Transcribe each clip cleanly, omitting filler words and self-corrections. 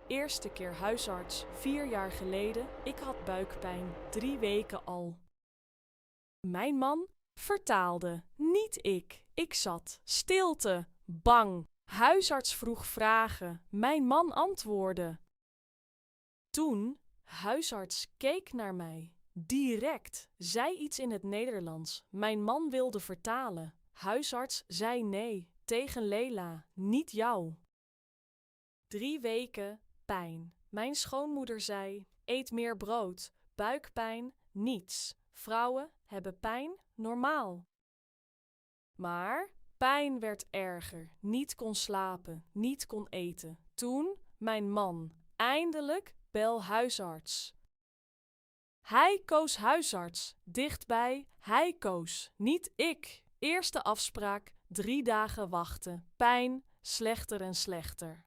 Eerste keer huisarts, 4 jaar geleden. Ik had buikpijn, 3 weken al. Mijn man vertaalde, niet ik. Ik zat, stilte, bang. Huisarts vroeg vragen, mijn man antwoordde. Toen, huisarts keek naar mij. Direct, zei iets in het Nederlands. Mijn man wilde vertalen. Huisarts zei nee, tegen Leila, niet jou. 3 weken pijn. Mijn schoonmoeder zei, eet meer brood. Buikpijn, niets. Vrouwen hebben pijn, normaal. Maar pijn werd erger. Niet kon slapen, niet kon eten. Toen, mijn man, eindelijk bel huisarts. Hij koos huisarts, dichtbij, hij koos, niet ik. Eerste afspraak, 3 dagen wachten, pijn, slechter en slechter.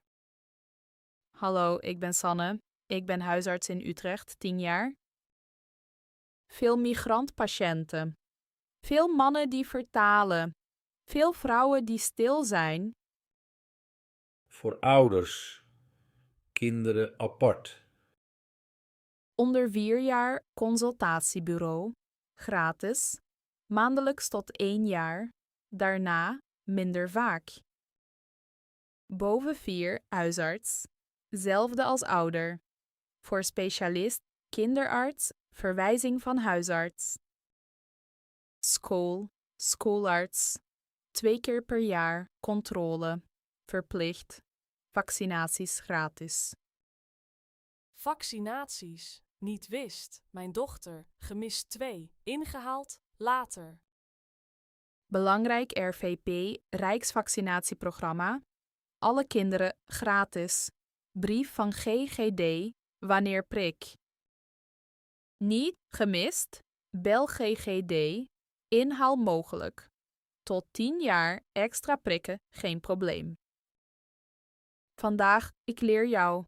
Hallo, ik ben Sanne. Ik ben huisarts in Utrecht, 10 jaar. Veel migrantpatiënten. Veel mannen die vertalen. Veel vrouwen die stil zijn. Voor ouders, kinderen apart. Onder 4 jaar consultatiebureau. Gratis. Maandelijks tot 1 jaar. Daarna minder vaak. Boven 4 huisarts. Zelfde als ouder. Voor specialist, kinderarts, verwijzing van huisarts. School, schoolarts. 2 keer per jaar, controle. Verplicht. Vaccinaties gratis. Vaccinaties, niet wist, mijn dochter, gemist 2, ingehaald, later. Belangrijk RVP, Rijksvaccinatieprogramma. Alle kinderen gratis. Brief van GGD, wanneer prik. Niet gemist, bel GGD, inhaal mogelijk. Tot 10 jaar extra prikken, geen probleem. Vandaag, ik leer jou.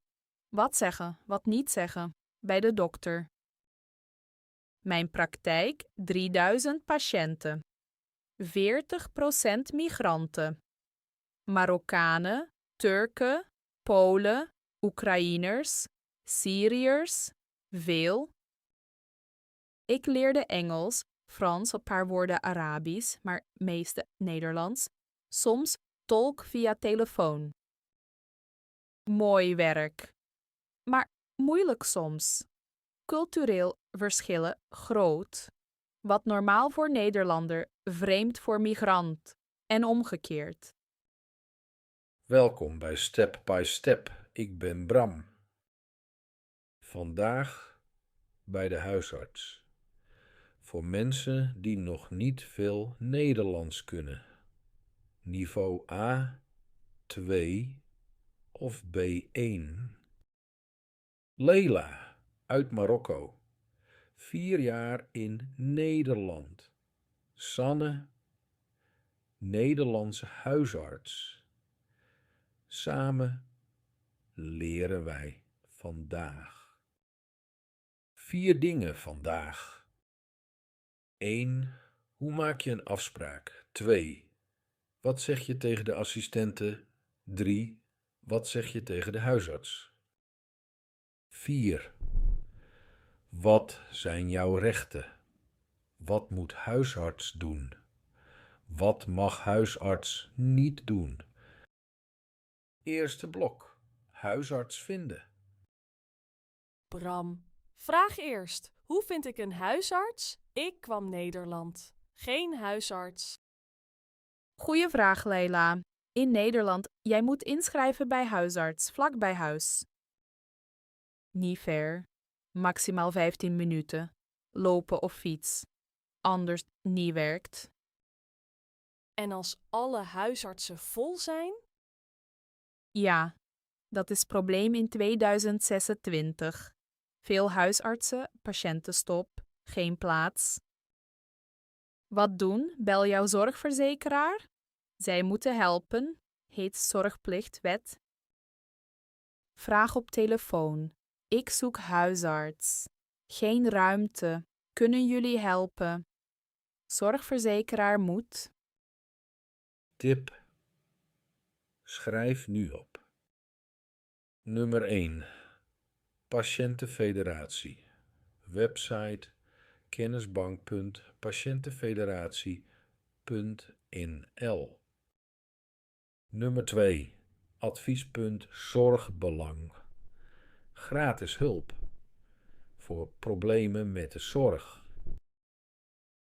Wat zeggen, wat niet zeggen, bij de dokter. Mijn praktijk, 3000 patiënten. 40% migranten. Marokkanen, Turken, Polen, Oekraïners, Syriërs, veel. Ik leerde Engels, Frans, een paar woorden Arabisch, maar meeste Nederlands. Soms tolk via telefoon. Mooi werk. Maar moeilijk soms. Cultureel verschillen groot. Wat normaal voor Nederlander, vreemd voor migrant. En omgekeerd. Welkom bij Step by Step. Ik ben Bram. Vandaag bij de huisarts. Voor mensen die nog niet veel Nederlands kunnen. Niveau A, 2 of B1. Leila uit Marokko. 4 jaar in Nederland. Sanne, Nederlandse huisarts. Samen leren wij vandaag. 4 dingen vandaag. 1. Hoe maak je een afspraak? 2. Wat zeg je tegen de assistente? 3. Wat zeg je tegen de huisarts? 4. Wat zijn jouw rechten? Wat moet huisarts doen? Wat mag huisarts niet doen? Eerste blok. Huisarts vinden. Bram, vraag eerst, hoe vind ik een huisarts? Ik kwam Nederland, geen huisarts. Goeie vraag, Leila. In Nederland, jij moet inschrijven bij huisarts, vlak bij huis. Niet ver. Maximaal 15 minuten. Lopen of fiets. Anders niet werkt. En als alle huisartsen vol zijn? Ja, dat is probleem in 2026. Veel huisartsen, patiëntenstop, geen plaats. Wat doen? Bel jouw zorgverzekeraar. Zij moeten helpen, heet Zorgplichtwet. Vraag op telefoon. Ik zoek huisarts. Geen ruimte. Kunnen jullie helpen? Zorgverzekeraar moet. Tip. Schrijf nu op. Nummer 1. Patiëntenfederatie. Website kennisbank.patiëntenfederatie.nl. Nummer 2. Adviespunt Zorgbelang. Gratis hulp voor problemen met de zorg.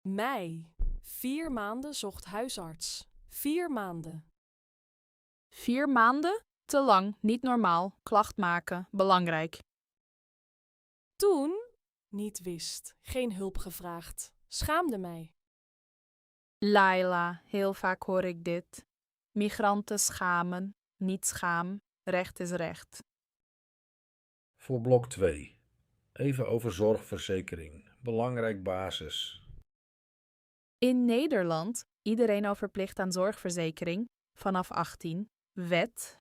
Mei. 4 maanden zocht huisarts. 4 maanden. 4 maanden? Te lang, niet normaal. Klacht maken, belangrijk. Toen niet wist, geen hulp gevraagd. Schaamde mij. Laila, heel vaak hoor ik dit. Migranten schamen, niet schaam, recht is recht. Voor blok 2. Even over zorgverzekering. Belangrijk basis. In Nederland, iedereen al verplicht aan zorgverzekering, vanaf 18, wet.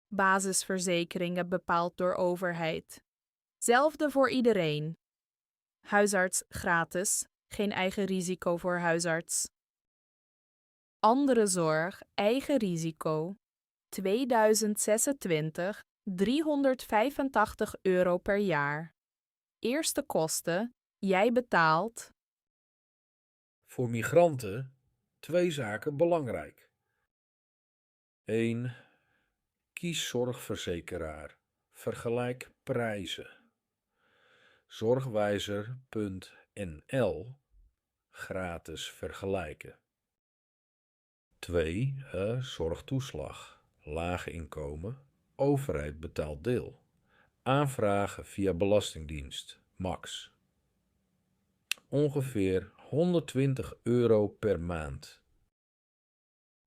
Basisverzekeringen bepaald door overheid. Zelfde voor iedereen. Huisarts gratis, geen eigen risico voor huisarts. Andere zorg, eigen risico. 2026, €385 per jaar. Eerste kosten, jij betaalt. Voor migranten 2 zaken belangrijk. 1. Kies zorgverzekeraar. Vergelijk prijzen. Zorgwijzer.nl. Gratis vergelijken. 2. Zorgtoeslag. Laag inkomen. Overheid betaalt deel. Aanvragen via Belastingdienst. Max. Ongeveer €120 per maand.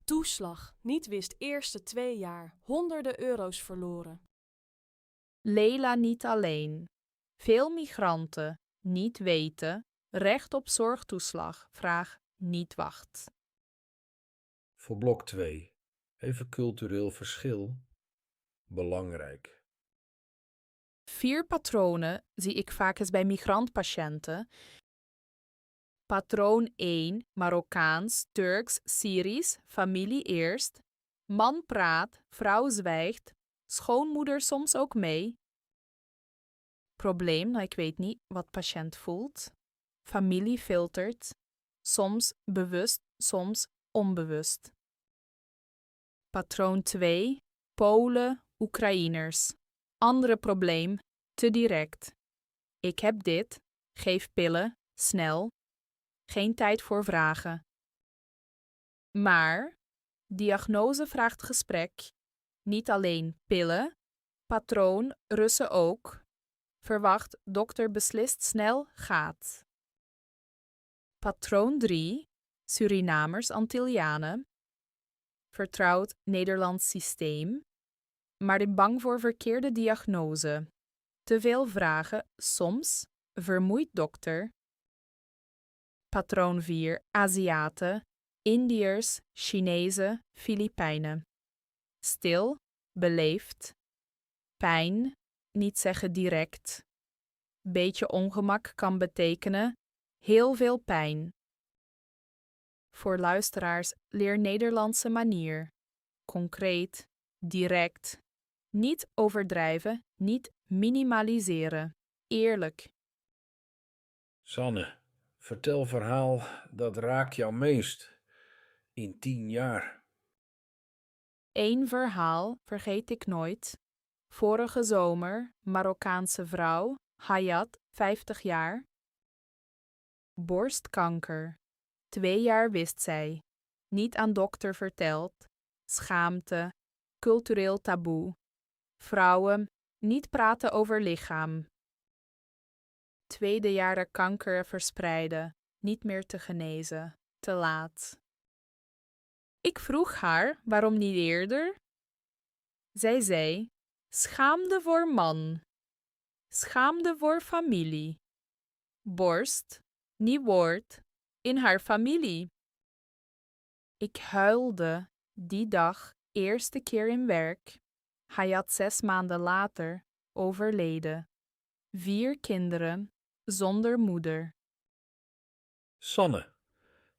Toeslag. Niet wist eerste 2 jaar. Honderden euro's verloren. Leila niet alleen. Veel migranten, niet weten, recht op zorgtoeslag, vraag niet wacht. Voor blok 2. Even cultureel verschil. Belangrijk. 4 patronen zie ik vaak eens bij migrantpatiënten. Patroon 1, Marokkaans, Turks, Syrisch, familie eerst. Man praat, vrouw zwijgt, schoonmoeder soms ook mee. Probleem, ik weet niet wat patiënt voelt. Familie filtert, soms bewust, soms onbewust. Patroon 2, Polen, Oekraïners. Andere probleem, te direct. Ik heb dit, geef pillen, snel. Geen tijd voor vragen. Maar diagnose vraagt gesprek. Niet alleen pillen, patroon Russen ook. Verwacht, dokter beslist snel, gaat. Patroon 3, Surinamers, Antillianen. Vertrouwt Nederlands systeem, maar ik bang voor verkeerde diagnose. Te veel vragen, soms, vermoeid dokter. Patroon 4, Aziaten, Indiërs, Chinezen, Filipijnen. Stil, beleefd. Pijn, niet zeggen direct. Beetje ongemak kan betekenen heel veel pijn. Voor luisteraars leer Nederlandse manier. Concreet, direct. Niet overdrijven, niet minimaliseren. Eerlijk. Sanne, vertel verhaal dat raakt jou meest in 10 jaar. 1 verhaal vergeet ik nooit. Vorige zomer, Marokkaanse vrouw, Hayat, 50 jaar. Borstkanker. 2 jaar wist zij. Niet aan dokter verteld. Schaamte. Cultureel taboe. Vrouwen, niet praten over lichaam. Tweede jaar de kanker verspreiden. Niet meer te genezen. Te laat. Ik vroeg haar waarom niet eerder. Zij zei, schaamde voor man. Schaamde voor familie. Borst, niet woord, in haar familie. Ik huilde die dag eerste keer in werk. Hayat 6 maanden later overleden. 4 kinderen, zonder moeder. Sanne,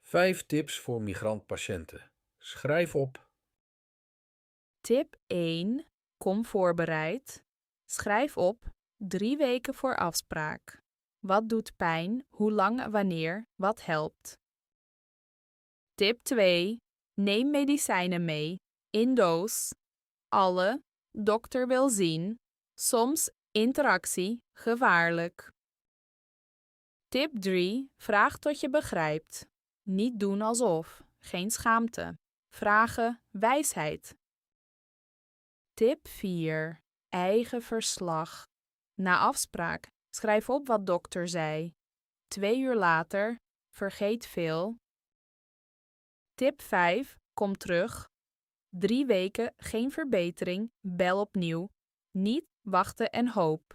5 tips voor migrantpatiënten. Schrijf op. Tip 1. Kom voorbereid. Schrijf op 3 weken voor afspraak. Wat doet pijn? Hoe lang? Wanneer? Wat helpt? Tip 2. Neem medicijnen mee. In doos. Alle. Dokter wil zien. Soms interactie. Gevaarlijk. Tip 3. Vraag tot je begrijpt. Niet doen alsof. Geen schaamte. Vragen. Wijsheid. Tip 4. Eigen verslag. Na afspraak. Schrijf op wat dokter zei. 2 uur later. Vergeet veel. Tip 5. Kom terug. 3 weken geen verbetering. Bel opnieuw. Niet wachten en hoop.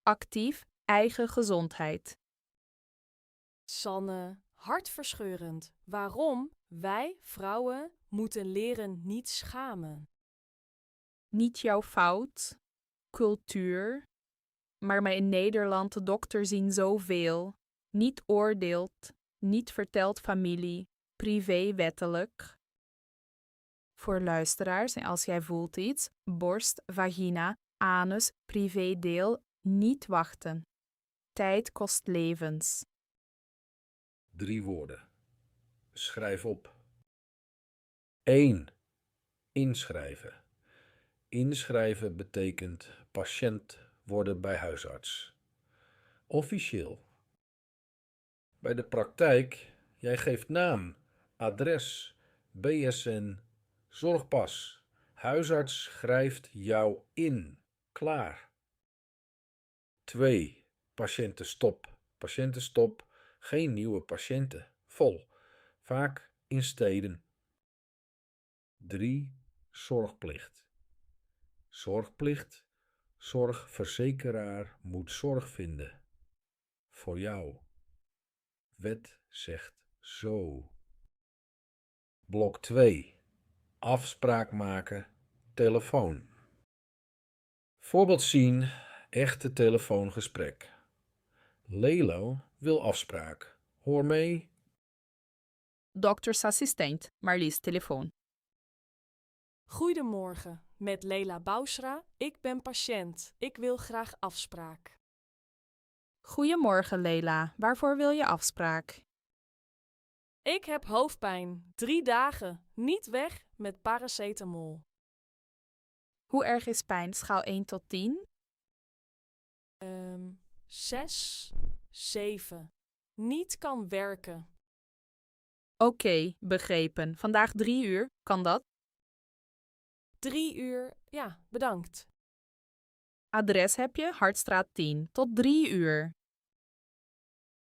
Actief eigen gezondheid. Sanne, hartverscheurend. Waarom wij, vrouwen, moeten leren niet schamen. Niet jouw fout. Cultuur. Maar in Nederland de dokter zien zoveel. Niet oordeelt. Niet vertelt familie. Privé wettelijk. Voor luisteraars, als jij voelt iets, borst, vagina, anus, privédeel, niet wachten. Tijd kost levens. 3 woorden. Schrijf op. 1. Inschrijven. Inschrijven betekent patiënt worden bij huisarts. Officieel. Bij de praktijk, jij geeft naam, adres, BSN, zorgpas. Huisarts schrijft jou in. Klaar. 2. Patiëntenstop. Patiëntenstop. Geen nieuwe patiënten. Vol. Vaak in steden. 3. Zorgplicht. Zorgplicht. Zorgverzekeraar moet zorg vinden. Voor jou. Wet zegt zo. Blok 2. Afspraak maken. Telefoon. Voorbeeld zien. Echte telefoongesprek. Lelo wil afspraak. Hoor mee. Doktersassistent, Marlies telefoon. Goedemorgen, met Leila Bousra. Ik ben patiënt. Ik wil graag afspraak. Goedemorgen Leila, waarvoor wil je afspraak? Ik heb hoofdpijn. 3 dagen. Niet weg met paracetamol. Hoe erg is pijn? Schaal 1 tot 10? 6, 7. Niet kan werken. Oké, begrepen. Vandaag 3 uur, kan dat? 3 uur, ja, bedankt. Adres heb je, Hartstraat 10, tot 3 uur.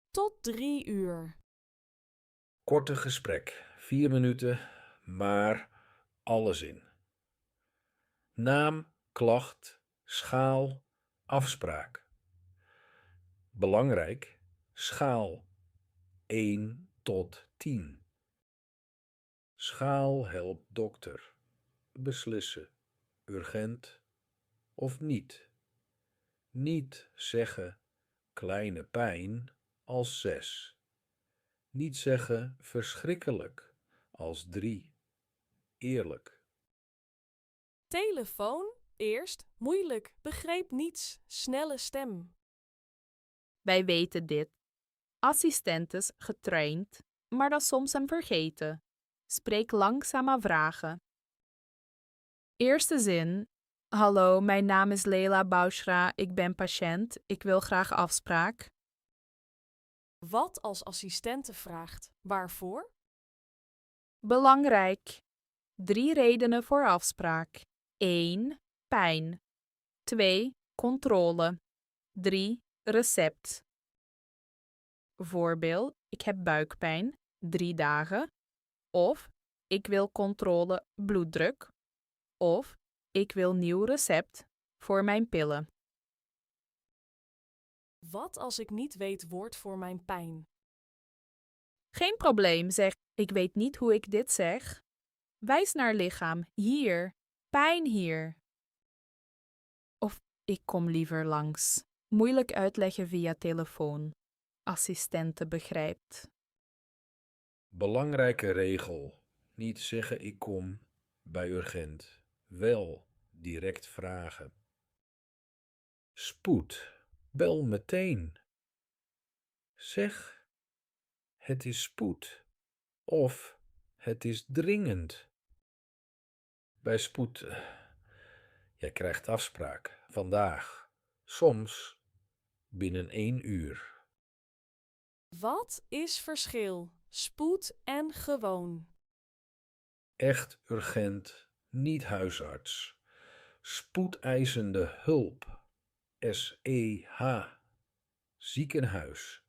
Tot 3 uur. Korte gesprek. 4 minuten, maar alles in. Naam, klacht, schaal, afspraak. Belangrijk, schaal 1 tot 10. Schaal helpt dokter beslissen, urgent of niet. Niet zeggen kleine pijn als 6. Niet zeggen verschrikkelijk als 3. Eerlijk. Telefoon, eerst, moeilijk, begreep niets, snelle stem. Wij weten dit. Assistentes getraind, maar dat soms hem vergeten. Spreek langzame vragen. Eerste zin. Hallo, mijn naam is Leila Bousra, ik ben patiënt, ik wil graag afspraak. Wat als assistente vraagt, waarvoor? Belangrijk. 3 redenen voor afspraak. 1. Pijn. 2. Controle. 3. Recept. Voorbeeld, ik heb buikpijn, 3 dagen. Of, ik wil controle bloeddruk. Of, ik wil nieuw recept voor mijn pillen. Wat als ik niet weet woord voor mijn pijn? Geen probleem, zeg, ik weet niet hoe ik dit zeg. Wijs naar lichaam, hier, pijn hier. Of, ik kom liever langs. Moeilijk uitleggen via telefoon. Assistente begrijpt. Belangrijke regel. Niet zeggen ik kom bij urgent. Wel direct vragen. Spoed, bel meteen. Zeg, het is spoed of het is dringend. Bij spoed, jij krijgt afspraak vandaag, soms binnen 1 uur. Wat is verschil? Spoed en gewoon. Echt urgent, niet huisarts. Spoedeisende hulp, SEH, ziekenhuis.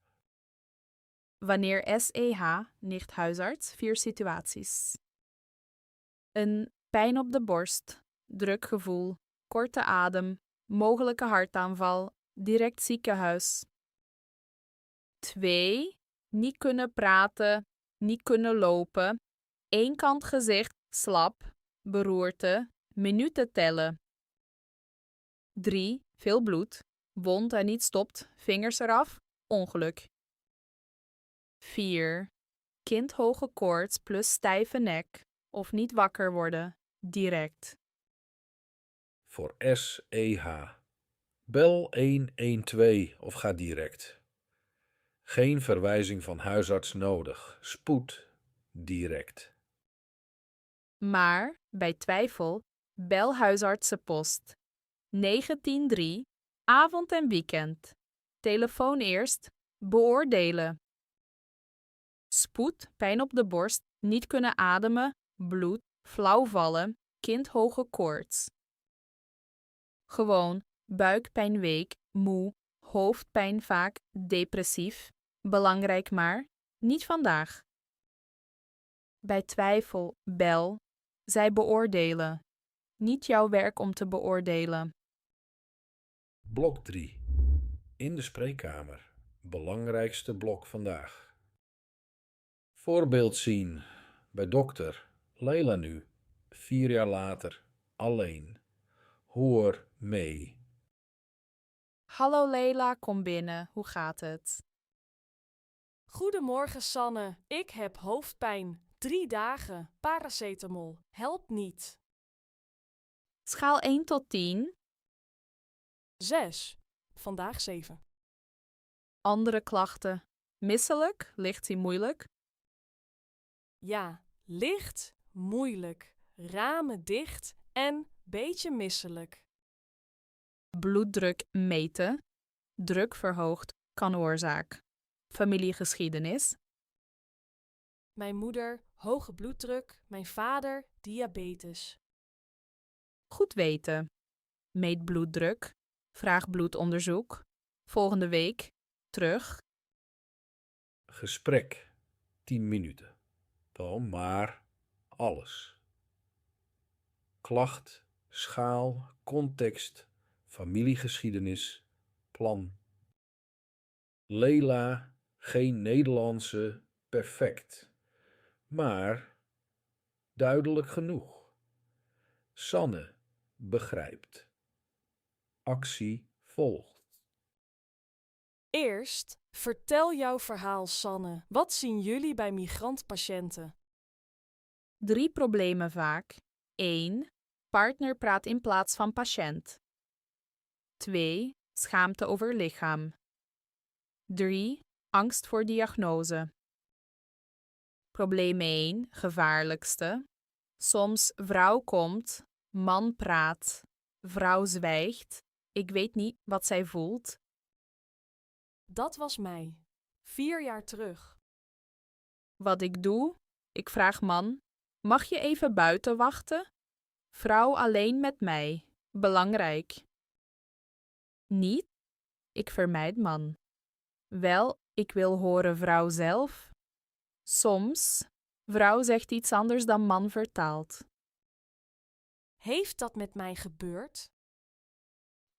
Wanneer SEH, nicht huisarts, 4 situaties. Een pijn op de borst, druk gevoel, korte adem, mogelijke hartaanval, direct ziekenhuis. 2. Niet kunnen praten, niet kunnen lopen, één kant gezicht, slap, beroerte, minuten tellen. 3. Veel bloed, wond en niet stopt, vingers eraf, ongeluk. 4. Kind hoge koorts plus stijve nek of niet wakker worden, direct. Voor SEH. Bel 112 of ga direct. Geen verwijzing van huisarts nodig. Spoed, direct. Maar, bij twijfel, bel huisartsenpost. 19.3, avond en weekend. Telefoon eerst, beoordelen. Spoed, pijn op de borst, niet kunnen ademen, bloed, flauw vallen, kind hoge koorts. Gewoon, buikpijn week, moe, hoofdpijn vaak, depressief. Belangrijk maar, niet vandaag. Bij twijfel, bel. Zij beoordelen. Niet jouw werk om te beoordelen. Blok 3. In de spreekkamer. Belangrijkste blok vandaag. Voorbeeld zien. Bij dokter. Leila nu. 4 jaar later. Alleen. Hoor mee. Hallo Leila, kom binnen. Hoe gaat het? Goedemorgen Sanne, ik heb hoofdpijn. 3 dagen, paracetamol, helpt niet. Schaal 1 tot 10. 6, vandaag 7. Andere klachten. Misselijk, licht ie moeilijk. Ja, licht, moeilijk, ramen dicht en beetje misselijk. Bloeddruk meten. Druk verhoogd, kan oorzaak. Familiegeschiedenis. Mijn moeder, hoge bloeddruk, mijn vader, diabetes. Goed weten. Meet bloeddruk. Vraag bloedonderzoek. Volgende week. Terug. Gesprek. 10 minuten. Dan maar alles. Klacht, schaal, context, familiegeschiedenis, plan. Leila, geen Nederlandse, perfect. Maar duidelijk genoeg. Sanne, begrijpt. Actie volgt. Eerst, vertel jouw verhaal Sanne. Wat zien jullie bij migrantpatiënten? 3 problemen vaak. 1. Partner praat in plaats van patiënt. 2. Schaamte over lichaam. 3. Angst voor diagnose. Probleem 1. Gevaarlijkste. Soms vrouw komt, man praat, vrouw zwijgt. Ik weet niet wat zij voelt. Dat was mij. 4 jaar terug. Wat ik doe? Ik vraag man, mag je even buiten wachten? Vrouw alleen met mij. Belangrijk. Niet? Ik vermijd man. Wel, ik wil horen vrouw zelf. Soms, vrouw zegt iets anders dan man vertaalt. Heeft dat met mij gebeurd?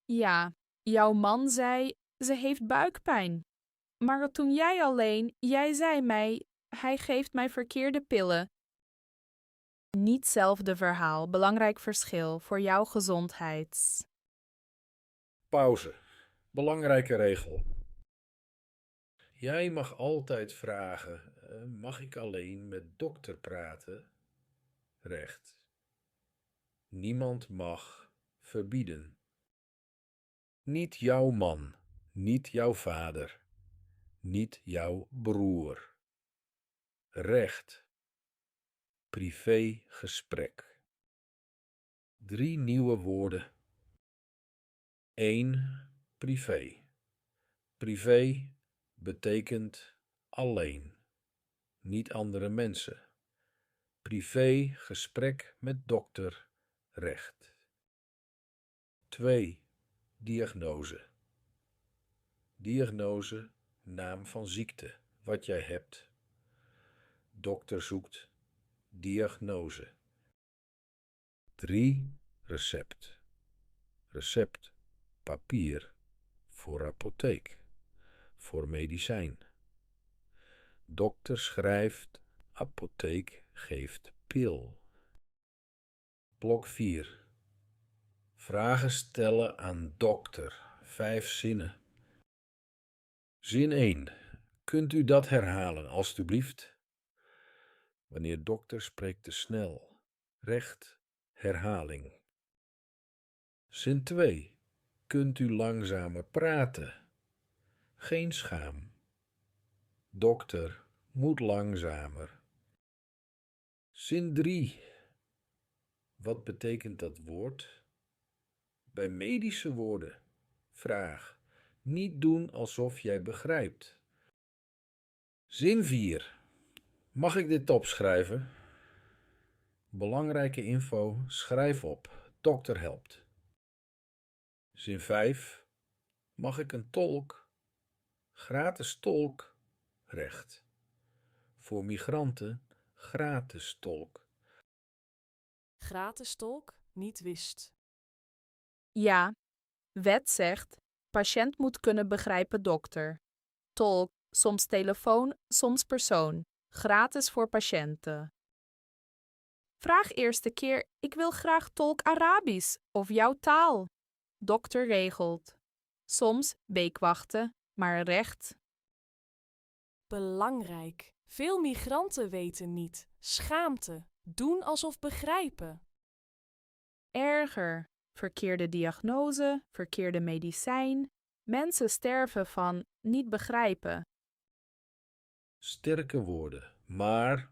Ja, jouw man zei, ze heeft buikpijn. Maar toen jij zei mij, hij geeft mij verkeerde pillen. Niet hetzelfde verhaal, belangrijk verschil voor jouw gezondheid. Pauze. Belangrijke regel. Jij mag altijd vragen, mag ik alleen met dokter praten? Recht. Niemand mag verbieden. Niet jouw man, niet jouw vader, niet jouw broer. Recht. Privégesprek. 3 nieuwe woorden. 1. Privé. Privé betekent alleen, niet andere mensen. Privé gesprek met dokter, recht. 2. Diagnose. Diagnose, naam van ziekte, wat jij hebt. Dokter zoekt diagnose. 3. Recept. Recept, papier, voor apotheek, voor medicijn. Dokter schrijft, apotheek geeft pil. Blok 4. Vragen stellen aan dokter. 5 zinnen. Zin 1. Kunt u dat herhalen, alstublieft? Wanneer dokter spreekt te snel. Recht, herhaling. Zin 2. Kunt u langzamer praten? Geen schaam. Dokter moet langzamer. Zin 3. Wat betekent dat woord? Bij medische woorden. Vraag. Niet doen alsof jij begrijpt. Zin 4. Mag ik dit opschrijven? Belangrijke info, schrijf op. Dokter helpt. Zin 5. Mag ik een tolk? Gratis tolk, recht. Voor migranten, gratis tolk. Gratis tolk, niet wist. Ja, wet zegt, patiënt moet kunnen begrijpen dokter. Tolk, soms telefoon, soms persoon. Gratis voor patiënten. Vraag eerste keer, ik wil graag tolk Arabisch of jouw taal. Dokter regelt. Soms beekwachten, maar recht. Belangrijk. Veel migranten weten niet. Schaamte. Doen alsof begrijpen. Erger. Verkeerde diagnose, verkeerde medicijn. Mensen sterven van niet begrijpen. Sterke woorden, maar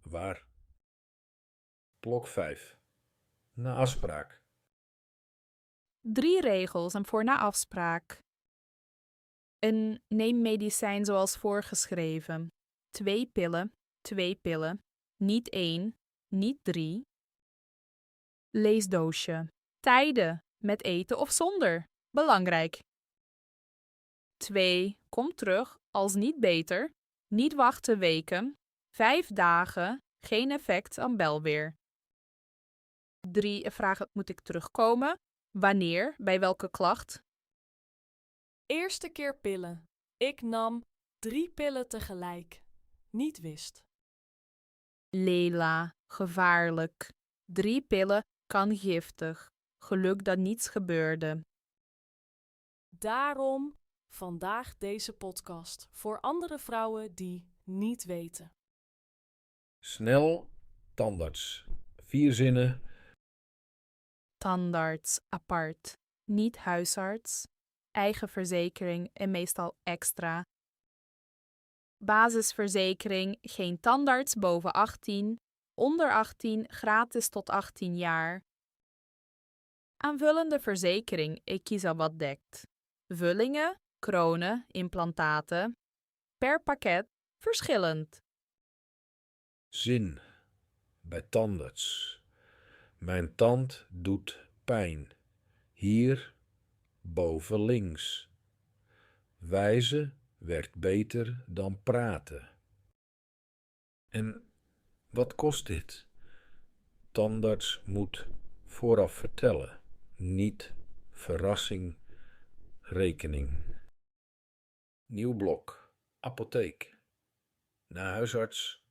waar? Blok 5. Na afspraak. 3 regels en voor na afspraak. Neem medicijn zoals voorgeschreven. 2 pillen, 2 pillen. Niet 1, niet 3. Leesdoosje. Tijden, met eten of zonder. Belangrijk. 2. Kom terug, als niet beter. Niet wachten weken. 5 dagen, geen effect aan belweer. 3. Vragen, moet ik terugkomen? Wanneer, bij welke klacht? Eerste keer pillen. Ik nam 3 pillen tegelijk. Niet wist. Leila, gevaarlijk. 3 pillen kan giftig. Geluk dat niets gebeurde. Daarom vandaag deze podcast voor andere vrouwen die niet weten. Snel, tandarts. 4 zinnen. Tandarts apart. Niet huisarts. Eigen verzekering en meestal extra. Basisverzekering, geen tandarts boven 18. Onder 18 gratis tot 18 jaar. Aanvullende verzekering, ik kies al wat dekt. Vullingen, kronen, implantaten. Per pakket verschillend. Zin. Bij tandarts. Mijn tand doet pijn. Hier, boven links. Wijzen werkt beter dan praten. En wat kost dit? Tandarts moet vooraf vertellen, niet verrassing, rekening. Nieuw blok, apotheek. Na huisarts,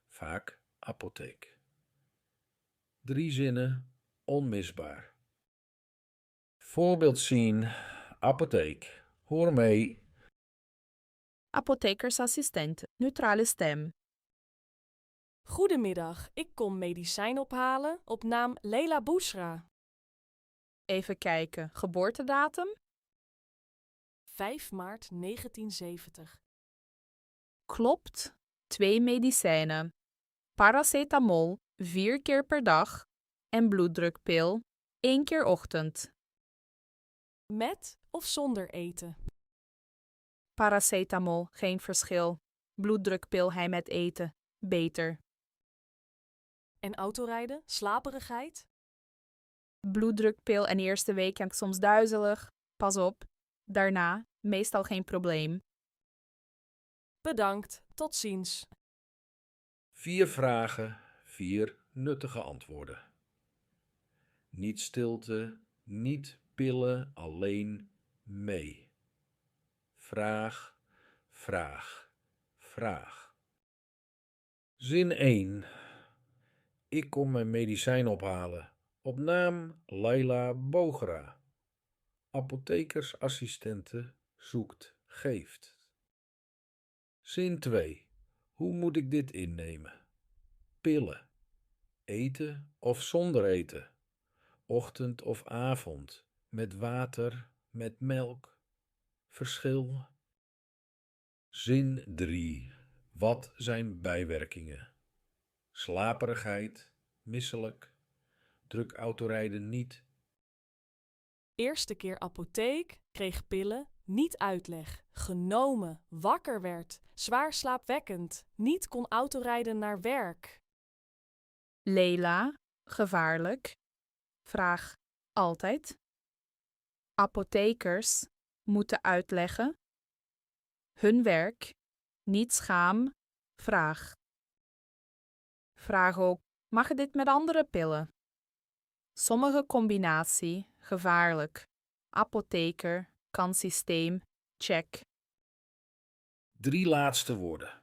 vaak apotheek. 3 zinnen, onmisbaar. Voorbeeld zien, apotheek. Hoor mee. Apothekersassistent, neutrale stem. Goedemiddag, ik kom medicijn ophalen op naam Leila Bousra. Even kijken. Geboortedatum? 5 maart 1970. Klopt. 2 medicijnen. Paracetamol 4 keer per dag en bloeddrukpil 1 keer ochtend. Met of zonder eten? Paracetamol, geen verschil. Bloeddrukpil hij met eten. Beter. En autorijden? Slaperigheid? Bloeddrukpil en eerste week en soms duizelig. Pas op. Daarna meestal geen probleem. Bedankt, tot ziens. 4 vragen, 4 nuttige antwoorden. Niet stilte, niet pillen, alleen mee. Vraag, vraag, vraag. Zin 1. Ik kom mijn medicijn ophalen. Op naam Laila Bogera. Apothekersassistente zoekt, geeft. Zin 2. Hoe moet ik dit innemen? Pillen. Eten of zonder eten? Ochtend of avond? Met water, met melk? Verschil? Zin 3. Wat zijn bijwerkingen? Slaperigheid, misselijk, druk autorijden niet. Eerste keer apotheek, kreeg pillen, niet uitleg, genomen, wakker werd, zwaar slaapwekkend, niet kon autorijden naar werk. Leila, gevaarlijk. Vraag, altijd. Apothekers moeten uitleggen. Hun werk, niet schaam. Vraag. Vraag ook, mag dit met andere pillen? Sommige combinatie, gevaarlijk. Apotheker, kan systeem, check. 3 laatste woorden.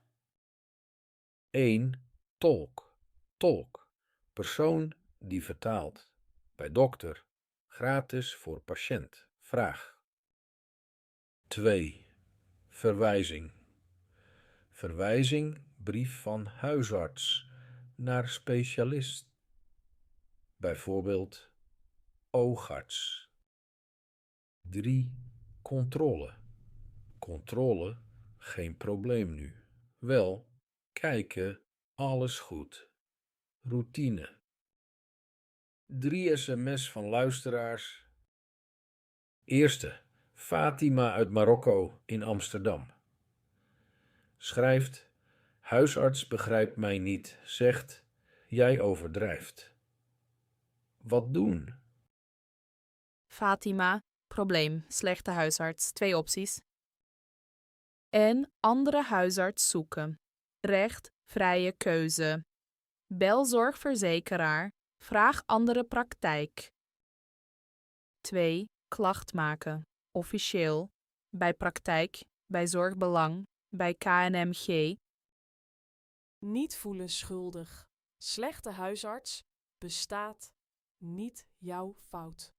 1. Tolk. Tolk. Persoon die vertaalt. Bij dokter. Gratis voor patiënt. Vraag. 2. Verwijzing. Verwijzing, brief van huisarts naar specialist. Bijvoorbeeld oogarts. 3. Controle. Controle, geen probleem nu. Wel, kijken, alles goed. Routine. 3 sms van luisteraars. Eerste, Fatima uit Marokko in Amsterdam. Schrijft, huisarts begrijpt mij niet, zegt, jij overdrijft. Wat doen? Fatima, probleem, slechte huisarts, 2 opties. En andere huisarts zoeken. Recht, vrije keuze. Bel zorgverzekeraar, vraag andere praktijk. 2. Klacht maken, officieel, bij praktijk, bij zorgbelang, bij KNMG. Niet voelen schuldig. Slechte huisarts bestaat niet jouw fout.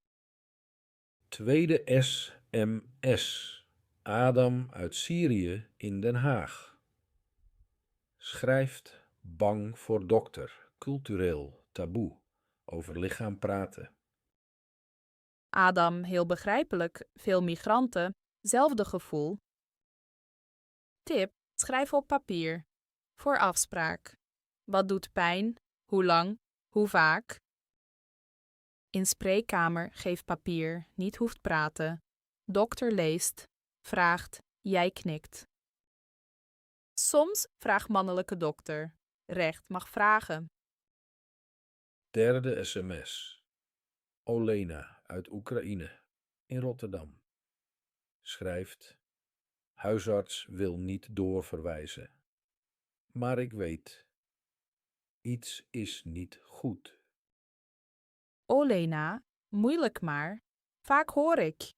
Tweede SMS. Adam uit Syrië in Den Haag. Schrijft, bang voor dokter, cultureel, taboe, over lichaam praten. Adam, heel begrijpelijk, veel migranten, zelfde gevoel. Tip, schrijf op papier. Voor afspraak. Wat doet pijn? Hoe lang? Hoe vaak? In spreekkamer geef papier, niet hoeft praten. Dokter leest, vraagt, jij knikt. Soms vraagt mannelijke dokter. Recht mag vragen. Derde SMS. Olena uit Oekraïne in Rotterdam. Schrijft, huisarts wil niet doorverwijzen. Maar ik weet, iets is niet goed. Olena, moeilijk maar. Vaak hoor ik.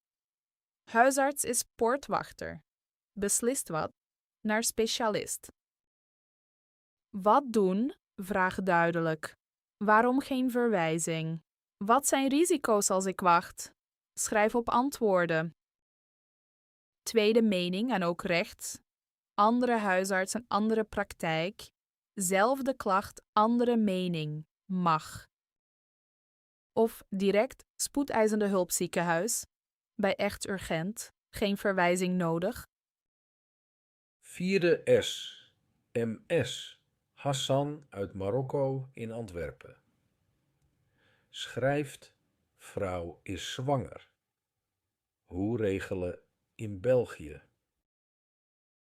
Huisarts is poortwachter. Beslist wat, naar specialist. Wat doen? Vraag duidelijk. Waarom geen verwijzing? Wat zijn risico's als ik wacht? Schrijf op antwoorden. Tweede mening en ook recht. Andere huisarts en andere praktijk. Zelfde klacht, andere mening. Mag. of direct spoedeisende hulpziekenhuis. Bij echt urgent, geen verwijzing nodig. Vierde S. MS. Hassan uit Marokko in Antwerpen. Schrijft: vrouw is zwanger. Hoe regelen in België?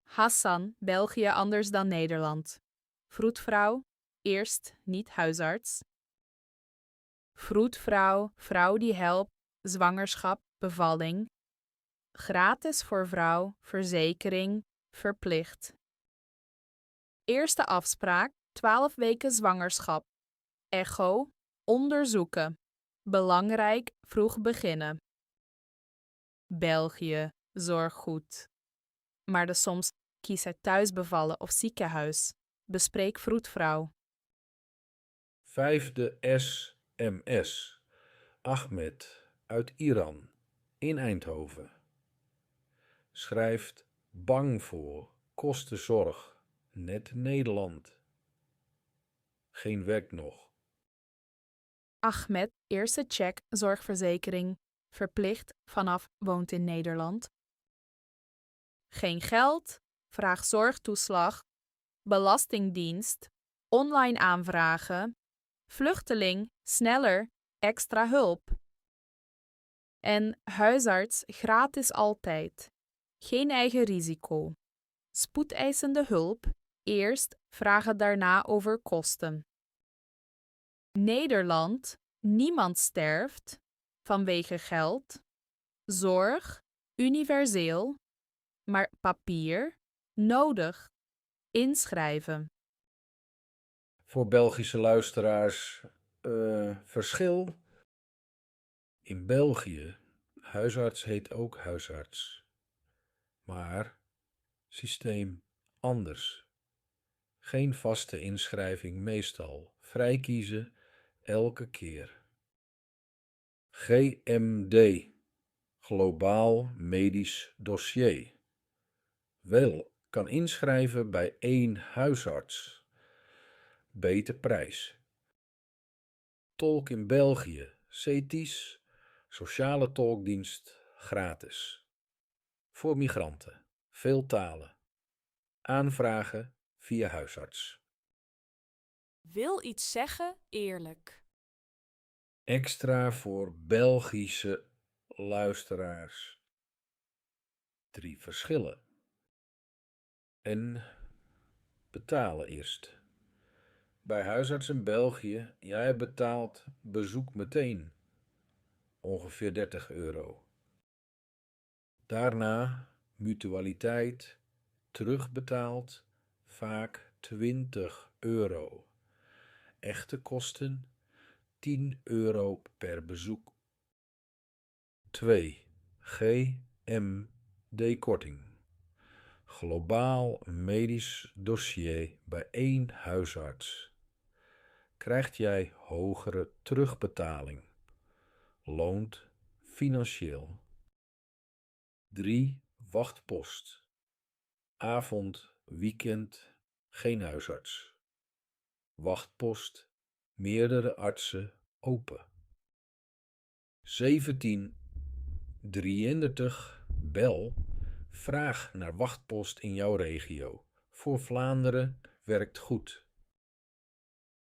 Hassan, België anders dan Nederland. Vroedvrouw, eerst niet huisarts. Vroedvrouw, vrouw die helpt, zwangerschap, bevalling. Gratis voor vrouw, verzekering, verplicht. Eerste afspraak, 12 weken zwangerschap. Echo, onderzoeken. Belangrijk, vroeg beginnen. België, zorg goed. Maar de soms kies het thuisbevallen of ziekenhuis. Bespreek vroedvrouw. Vijfde S. MS. Ahmed uit Iran in Eindhoven. Schrijft: bang voor, kosten zorg, net Nederland. Geen werk nog. Ahmed, eerste check, zorgverzekering. Verplicht, vanaf woont in Nederland. Geen geld, vraag zorgtoeslag. Belastingdienst, online aanvragen. Vluchteling, sneller, extra hulp. En huisarts gratis altijd. Geen eigen risico. Spoedeisende hulp, eerst vragen daarna over kosten. Nederland, niemand sterft vanwege geld. Zorg, universeel, maar papier, nodig. Inschrijven. Voor Belgische luisteraars, verschil. In België, huisarts heet ook huisarts. Maar systeem anders. Geen vaste inschrijving meestal. Vrij kiezen elke keer. GMD. Globaal Medisch Dossier. Wel kan inschrijven bij één huisarts. Beter prijs. Tolk in België. CETIS. Sociale tolkdienst. Gratis. Voor migranten. Veel talen. Aanvragen via huisarts. Wil iets zeggen, eerlijk. Extra voor Belgische luisteraars. 3 verschillen. En betalen eerst. Bij huisarts in België, jij betaalt bezoek meteen. Ongeveer €30. Daarna mutualiteit, terugbetaald, vaak €20. Echte kosten €10 per bezoek. 2. GMD-korting. Globaal medisch dossier bij één huisarts. Krijgt jij hogere terugbetaling. Loont financieel. 3. Wachtpost. Avond, weekend, geen huisarts. Wachtpost, meerdere artsen open. 1733 bel. Vraag naar wachtpost in jouw regio. Voor Vlaanderen werkt goed.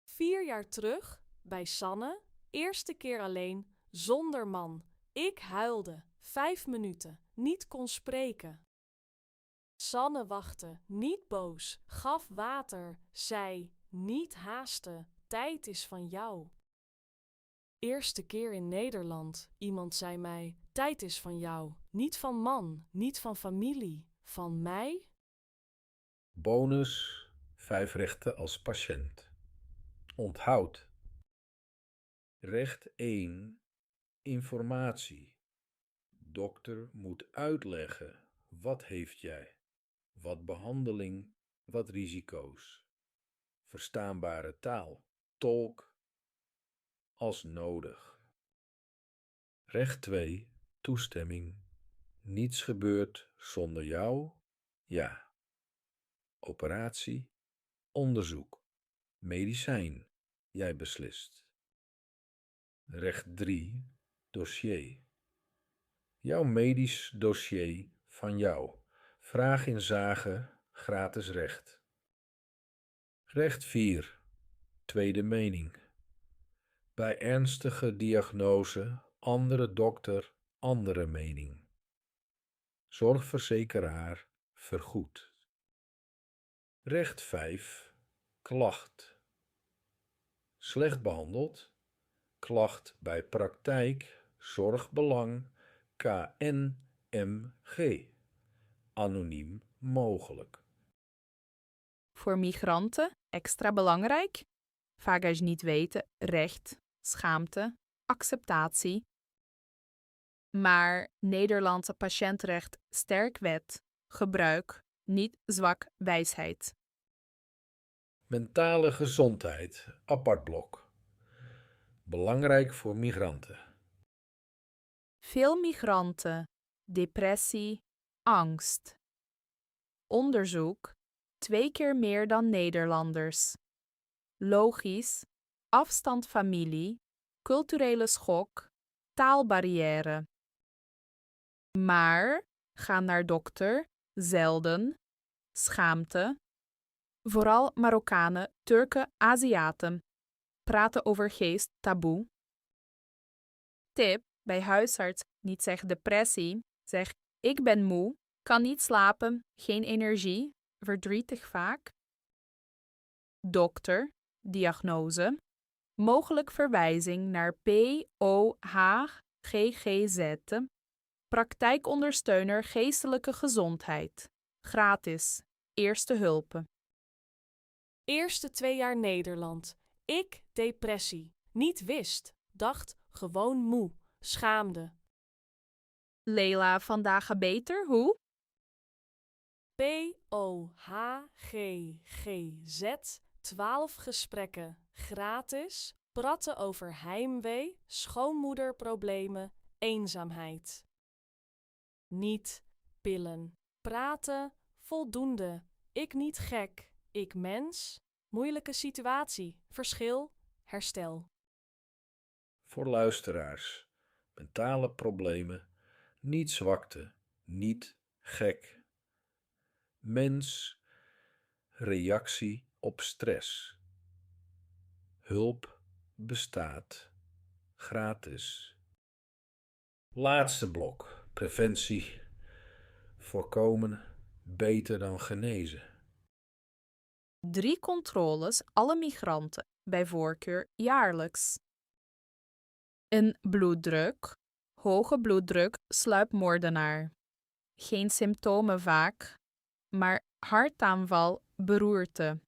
4 jaar terug, bij Sanne, eerste keer alleen, zonder man. Ik huilde, 5 minuten, niet kon spreken. Sanne wachtte, niet boos, gaf water, zei, niet haasten, tijd is van jou. Eerste keer in Nederland, iemand zei mij, tijd is van jou, niet van man, niet van familie, van mij? Bonus 5 rechten als patiënt. Onthoud. Recht 1. Informatie. Dokter moet uitleggen. Wat heeft jij? Wat behandeling? Wat risico's? Verstaanbare taal. Tolk. Als nodig. Recht 2. Toestemming. Niets gebeurt zonder jou? Ja. Operatie. Onderzoek. Medicijn. Jij beslist. Recht 3, dossier. Jouw medisch dossier van jou. Vraag inzage, gratis recht. Recht 4, tweede mening. Bij ernstige diagnose, andere dokter, andere mening. Zorgverzekeraar vergoed. Recht 5, klacht. Slecht behandeld. Klacht bij praktijk, zorgbelang, KNMG. Anoniem mogelijk. Voor migranten extra belangrijk. Vaak als je niet weten, recht, schaamte, acceptatie. Maar Nederlandse patiëntrecht sterk wet, gebruik, niet zwak wijsheid. Mentale gezondheid, apart blok. Belangrijk voor migranten. Veel migranten, depressie, angst. Onderzoek, 2 keer meer dan Nederlanders. Logisch, afstand familie, culturele schok, taalbarrière. Maar gaan naar dokter, zelden, schaamte. Vooral Marokkanen, Turken, Aziaten. Praten over geest, taboe. Tip, bij huisarts niet zeg depressie, zeg ik ben moe, kan niet slapen, geen energie, verdrietig vaak. Dokter, diagnose, mogelijk verwijzing naar POHGGZ, praktijkondersteuner geestelijke gezondheid, gratis, eerste hulp. Eerste 2 jaar Nederland. Ik depressie. Niet wist. Dacht gewoon moe. Schaamde. Leila, vandaag beter, hoe? POHGGZ. 12 gesprekken. Gratis. Praten over heimwee, schoonmoederproblemen, eenzaamheid. Niet pillen. Praten, voldoende. Ik niet gek. Ik mens. Moeilijke situatie. Verschil. Herstel. Voor luisteraars. Mentale problemen. Niet zwakte. Niet gek. Mens. Reactie op stress. Hulp bestaat. Gratis. Laatste blok. Preventie. Voorkomen. Beter dan genezen. 3 controles alle migranten, bij voorkeur jaarlijks. Een bloeddruk, hoge bloeddruk, sluipmoordenaar. Geen symptomen vaak, maar hartaanval, beroerte.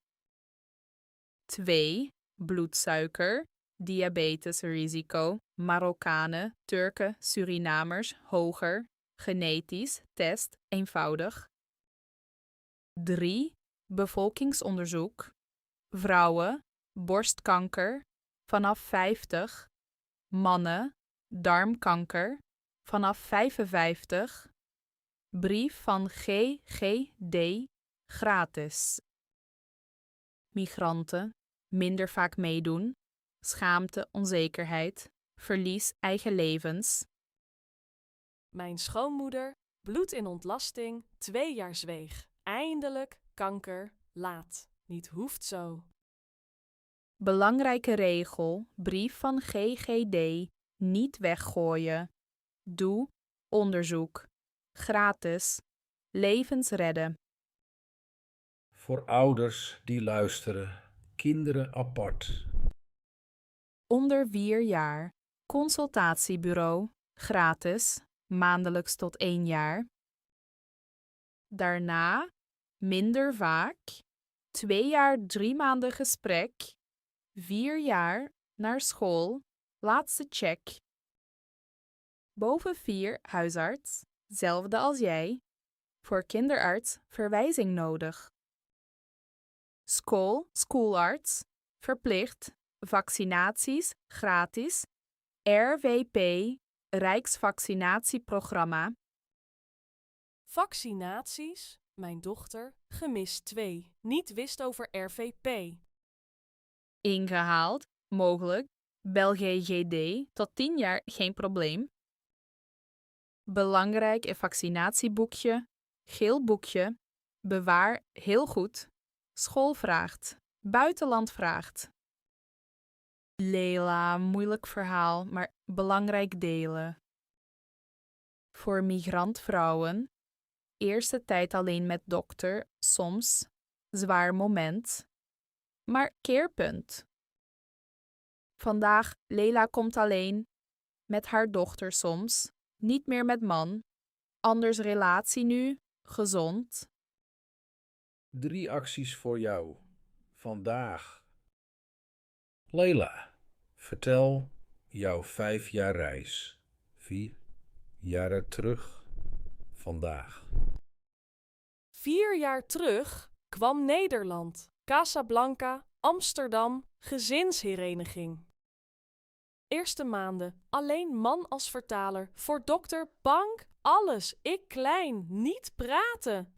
2. Bloedsuiker, diabetesrisico, Marokkanen, Turken, Surinamers, hoger, genetisch, test, eenvoudig. 3. Bevolkingsonderzoek, vrouwen, borstkanker, vanaf 50, mannen, darmkanker, vanaf 55, brief van GGD, gratis. Migranten, minder vaak meedoen, schaamte, onzekerheid, verlies eigen levens. Mijn schoonmoeder, bloed in ontlasting, 2 jaar zweeg. Eindelijk kanker, laat. Niet hoeft zo. Belangrijke regel, brief van GGD, niet weggooien. Doe onderzoek. Gratis. Levens redden. Voor ouders die luisteren. Kinderen apart. Onder 4 jaar. Consultatiebureau. Gratis. Maandelijks tot 1 jaar. Daarna, minder vaak. 2 jaar 3 maanden gesprek. 4 jaar naar school. Laatste check. Boven 4 huisarts. Zelfde als jij. Voor kinderarts verwijzing nodig. School, schoolarts. Verplicht. Vaccinaties, gratis. RVP, Rijksvaccinatieprogramma. Vaccinaties. Mijn dochter, gemist 2. Niet wist over RVP. Ingehaald, mogelijk, Bel GGD tot 10 jaar geen probleem. Belangrijk een vaccinatieboekje, geel boekje, bewaar heel goed, school vraagt, buitenland vraagt. Leila, moeilijk verhaal, maar belangrijk delen. Voor migrantvrouwen, eerste tijd alleen met dokter, soms, zwaar moment, maar keerpunt. Vandaag, Leila komt alleen, met haar dochter soms, niet meer met man, anders relatie nu, gezond. 3 acties voor jou. Vandaag. Leila, vertel jouw 5 jaar reis. 4 jaren terug. Vandaag. 4 jaar terug kwam Nederland, Casablanca, Amsterdam, gezinshereniging. Eerste maanden, alleen man als vertaler, voor dokter, bank, alles, ik klein, niet praten.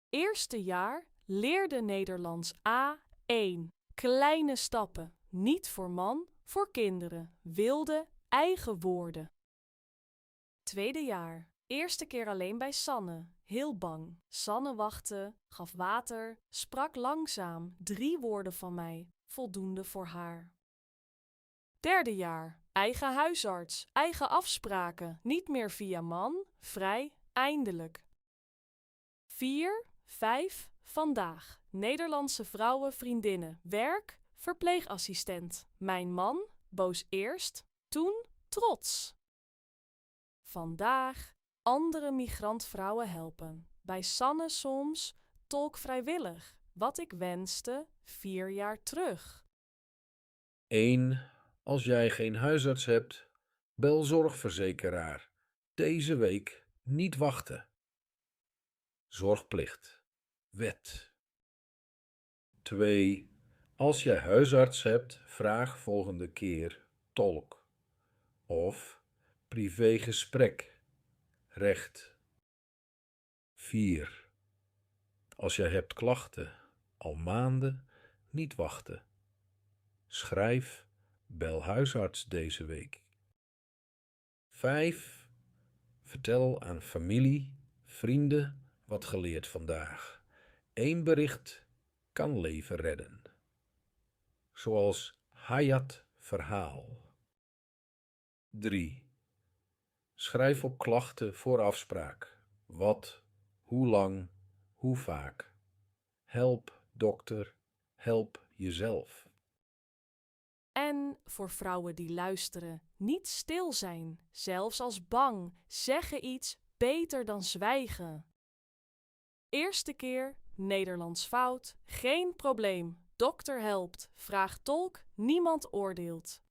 Eerste jaar leerde Nederlands A1, kleine stappen, niet voor man, voor kinderen, wilde, eigen woorden. Tweede jaar, eerste keer alleen bij Sanne, heel bang. Sanne wachtte, gaf water, sprak langzaam, 3 woorden van mij, voldoende voor haar. Derde jaar, eigen huisarts, eigen afspraken, niet meer via man, vrij, eindelijk. 4, 5, vandaag, Nederlandse vrouwen, vriendinnen, werk, verpleegassistent. Mijn man, boos eerst, toen trots. Vandaag, andere migrantvrouwen helpen. Bij Sanne soms, tolk vrijwillig, wat ik wenste 4 jaar terug. 1. Als jij geen huisarts hebt, bel zorgverzekeraar. Deze week niet wachten. Zorgplicht. Wet. 2. Als jij huisarts hebt, vraag volgende keer tolk. Of privégesprek. Recht. 4. Als jij hebt klachten, al maanden, niet wachten. Schrijf, bel huisarts deze week. 5. Vertel aan familie, vrienden wat geleerd vandaag. 1 bericht kan leven redden. Zoals Hayat verhaal. 3. Schrijf op klachten voor afspraak. Wat, hoe lang, hoe vaak. Help dokter, help jezelf. En voor vrouwen die luisteren, niet stil zijn, zelfs als bang, zeggen iets beter dan zwijgen. Eerste keer, Nederlands fout, geen probleem, dokter helpt, vraag tolk, niemand oordeelt.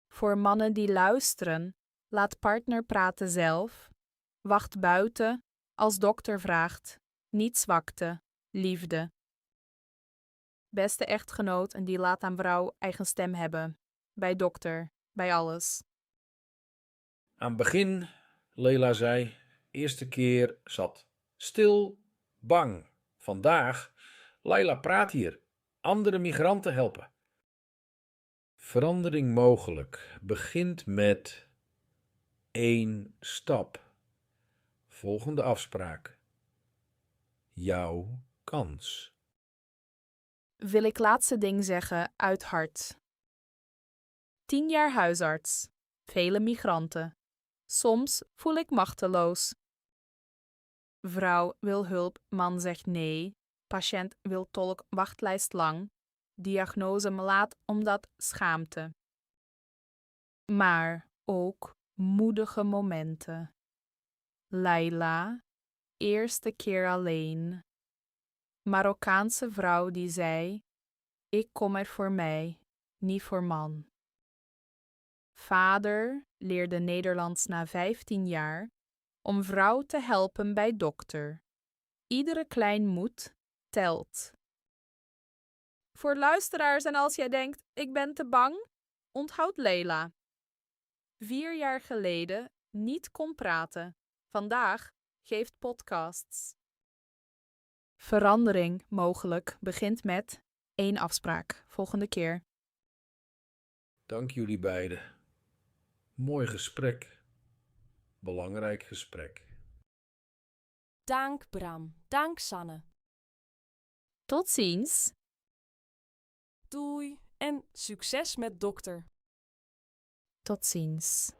Voor mannen die luisteren, laat partner praten zelf. Wacht buiten, als dokter vraagt. Niet zwakte, liefde. Beste echtgenoot en die laat aan vrouw eigen stem hebben. Bij dokter, bij alles. Aan het begin, Leila zei, eerste keer zat stil, bang. Vandaag, Leila praat hier, andere migranten helpen. Verandering mogelijk begint met 1 stap. Volgende afspraak. Jouw kans. Wil ik laatste ding zeggen uit hart. 10 jaar huisarts. Vele migranten. Soms voel ik machteloos. Vrouw wil hulp, man zegt nee. Patiënt wil tolk, wachtlijst lang. Diagnose me laat omdat schaamte. Maar ook moedige momenten. Laila, eerste keer alleen. Marokkaanse vrouw die zei: ik kom er voor mij, niet voor man. Vader leerde Nederlands na 15 jaar om vrouw te helpen bij dokter. Iedere klein moed telt. Voor luisteraars en als jij denkt, ik ben te bang, onthoud Leila. 4 jaar geleden niet kon praten. Vandaag geeft podcasts. Verandering mogelijk begint met 1 afspraak. Volgende keer. Dank jullie beiden. Mooi gesprek. Belangrijk gesprek. Dank Bram, dank Sanne. Tot ziens. Doei en succes met dokter. Tot ziens.